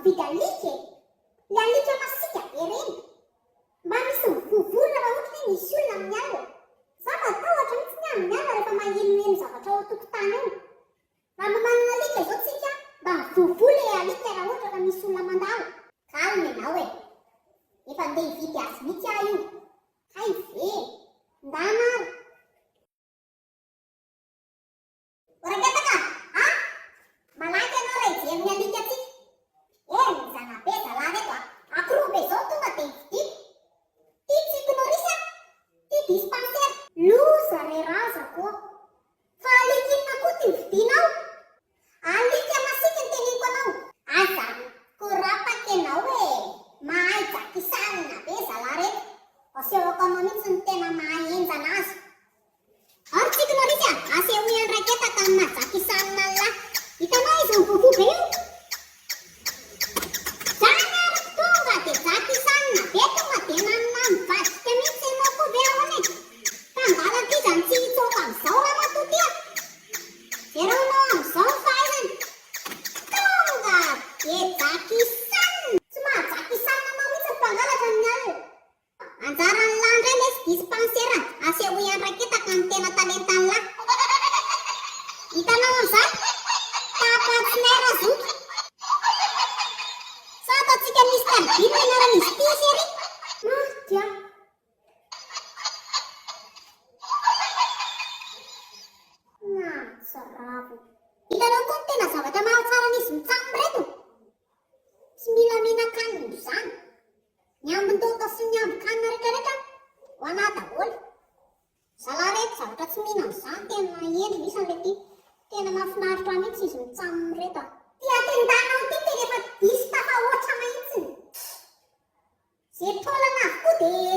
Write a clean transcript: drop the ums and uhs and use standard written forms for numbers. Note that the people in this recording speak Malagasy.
mividy alika e. Le alika masika be reny. Mba misy mivovolona raha ohatra hoe misy olona amin'ny alina. Za matahotra mihitsy amin'ny alina rehefa mahenoheno zavatra ao an-tokotany ao. Raha mba manana alika izao tsika, mba mivovola e alika raha ohatra ka misy olona mandalo. Calme ianao e. Efa andeha hividy azy mihitsy aho io. Hay ve, ndana ary. Oraketaka, ha? Malaky ianao raha hijery ny alika tsika. Mizana be zalahy reto a. Akorobe izao tonga dia hividy. Ty psycholorisy, ty dispensaire. Loza re razako. Fa alika inona koa ty vidinao? Alika masika ny teneniko anao. Aza korapaka ianao e. Mahay jakisanina be zalahy reto. Asehoko anao mihitsy ny tena mahay enjana azy. Ary psycholorisy a, aseho iany raketaka amin'ny jakisanina lahy. Hitanao izy mivovo be io. Zany ary tonga dia jakisanina be tonga dia nanina mivadika mihitsy ianao koa be ahoana e. Fangalaka izy tsy hitsoaka amin'izao raha matoty a. Jeronao amin'izao ny fahaizany. Tonga dia jakisanina. Tsy mahajakisanina anao mihitsy ny mpangalatra amin'ny alina. Anjaran'ny lahy indray lesy dispensaire aseho iany raketaka ny tena talentany lahy. Hitanao an'izany? Tapatsinaire azoky. Sa ataontsika Mr Bean ny anaran'izy ity sery? Dia. Tsaravo. Hitanao koa ny tena zavatra mahatsaran'izy mitsambo reto. Tsy mila mihinan-kanina izany. Ny ambin-doka sy ny ambin-kanina rehetrarehetra ho anahy daholo. Zalahy reto zavatra tsy mihinana izany tena endriny isany le ty. Tena mahafinaritra mihitsy izy mitsambo reto a. Ty atendanao ty tena efa diso tafahoatra mahitsiny. Zay taolana avokoa dia